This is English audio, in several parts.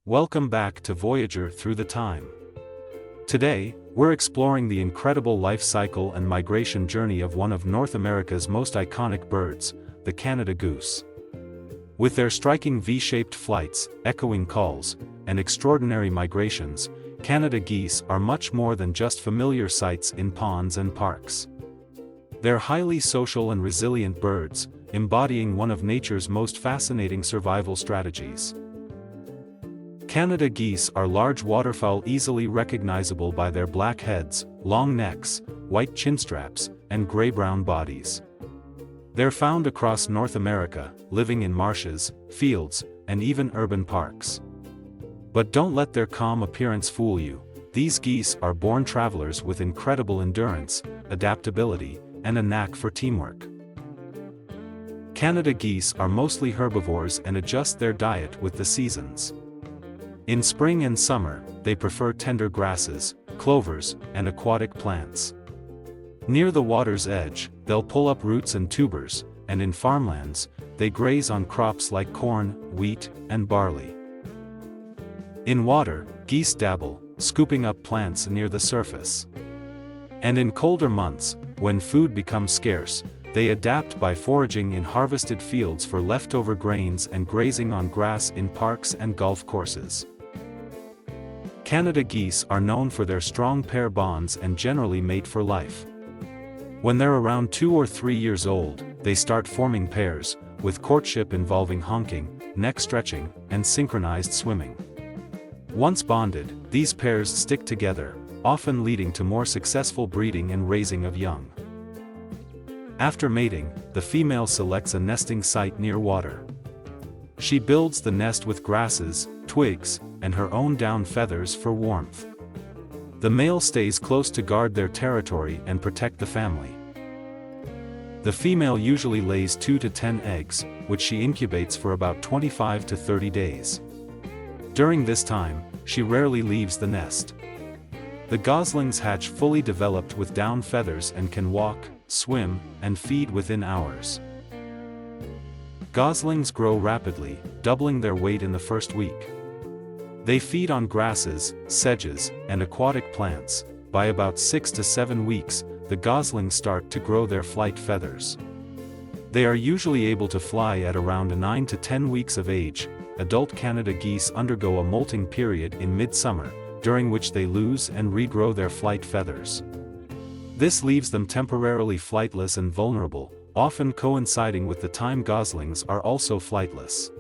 Welcome back to Voyager Through the Time. Today, we're exploring the incredible life cycle and migration journey of one of North America's most iconic birds, the Canada goose. With their striking V-shaped flights, echoing calls, and extraordinary migrations, Canada geese are much more than just familiar sights in ponds and parks. They're highly social and resilient birds, embodying one of nature's most fascinating survival strategies. Canada geese are large waterfowl easily recognizable by their black heads, long necks, white chinstraps, and gray-brown bodies. They're found across North America, living in marshes, fields, and even urban parks. But don't let their calm appearance fool you. These geese are born travelers with incredible endurance, adaptability, and a knack for teamwork. Canada geese are mostly herbivores and adjust their diet with the seasons. In spring and summer, they prefer tender grasses, clovers, and aquatic plants. Near the water's edge, they'll pull up roots and tubers, and in farmlands, they graze on crops like corn, wheat, and barley. In water, geese dabble, scooping up plants near the surface. And in colder months, when food becomes scarce, they adapt by foraging in harvested fields for leftover grains and grazing on grass in parks and golf courses. Canada geese are known for their strong pair bonds and generally mate for life. When they're around 2 or 3 years old, they start forming pairs, with courtship involving honking, neck stretching, and synchronized swimming. Once bonded, these pairs stick together, often leading to more successful breeding and raising of young. After mating, the female selects a nesting site near water. She builds the nest with grasses, twigs, and her own down feathers for warmth. The male stays close to guard their territory and protect the family. The female usually lays 2 to 10 eggs, which she incubates for about 25 to 30 days. During this time, she rarely leaves the nest. The goslings hatch fully developed with down feathers and can walk, swim, and feed within hours. Goslings grow rapidly, doubling their weight in the first week. They feed on grasses, sedges, and aquatic plants. By about 6 to 7 weeks, the goslings start to grow their flight feathers. They are usually able to fly at around 9 to 10 weeks of age. Adult Canada geese undergo a molting period in midsummer, during which they lose and regrow their flight feathers. This leaves them temporarily flightless and vulnerable, often coinciding with the time goslings are also flightless.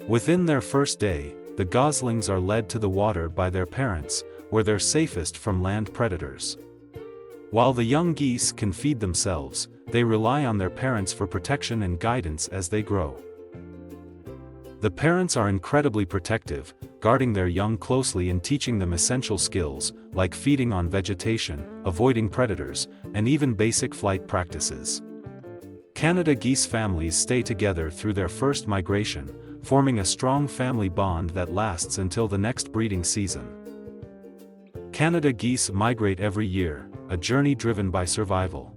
Within their first day, the goslings are led to the water by their parents, where they're safest from land predators. While the young geese can feed themselves, they rely on their parents for protection and guidance as they grow. The parents are incredibly protective, guarding their young closely and teaching them essential skills, like feeding on vegetation, avoiding predators, and even basic flight practices. Canada geese families stay together through their first migration, forming a strong family bond that lasts until the next breeding season. Canada geese migrate every year, a journey driven by survival.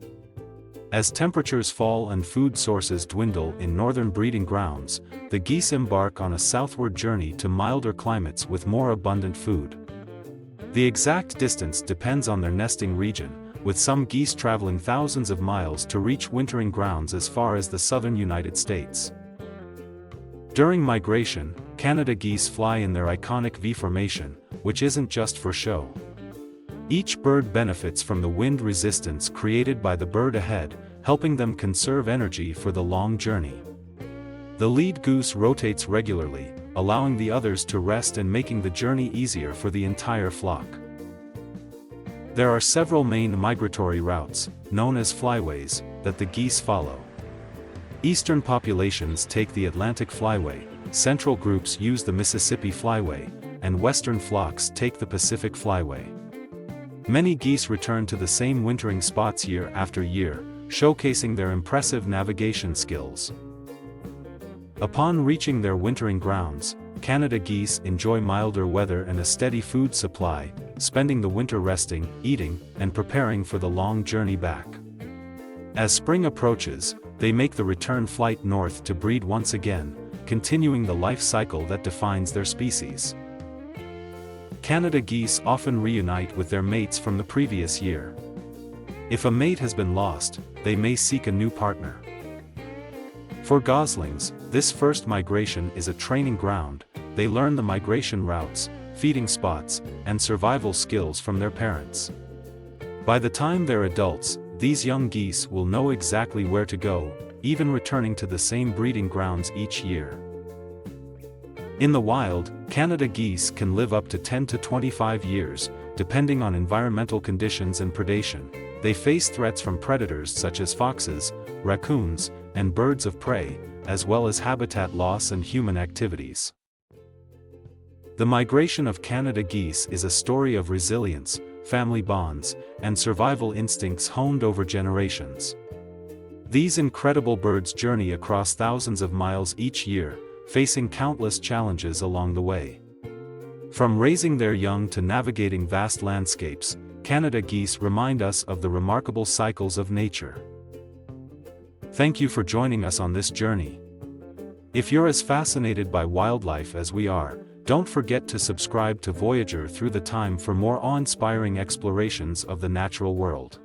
As temperatures fall and food sources dwindle in northern breeding grounds, the geese embark on a southward journey to milder climates with more abundant food. The exact distance depends on their nesting region, with some geese traveling thousands of miles to reach wintering grounds as far as the southern United States. During migration, Canada geese fly in their iconic V formation, which isn't just for show. Each bird benefits from the wind resistance created by the bird ahead, helping them conserve energy for the long journey. The lead goose rotates regularly, allowing the others to rest and making the journey easier for the entire flock. There are several main migratory routes, known as flyways, that the geese follow. Eastern populations take the Atlantic flyway, central groups use the Mississippi flyway, and western flocks take the Pacific flyway. Many geese return to the same wintering spots year after year, showcasing their impressive navigation skills. Upon reaching their wintering grounds, Canada geese enjoy milder weather and a steady food supply, spending the winter resting, eating, and preparing for the long journey back. As spring approaches, they make the return flight north to breed once again, continuing the life cycle that defines their species. Canada geese often reunite with their mates from the previous year. If a mate has been lost, they may seek a new partner. For goslings, this first migration is a training ground. They learn the migration routes, feeding spots, and survival skills from their parents. By the time they're adults, these young geese will know exactly where to go, even returning to the same breeding grounds each year. In the wild, Canada geese can live up to 10 to 25 years, depending on environmental conditions and predation. They face threats from predators such as foxes, raccoons, and birds of prey, as well as habitat loss and human activities. The migration of Canada geese is a story of resilience, family bonds, and survival instincts honed over generations. These incredible birds journey across thousands of miles each year, facing countless challenges along the way. From raising their young to navigating vast landscapes, Canada geese remind us of the remarkable cycles of nature. Thank you for joining us on this journey. If you're as fascinated by wildlife as we are, don't forget to subscribe to Voyager Through the Time for more awe-inspiring explorations of the natural world.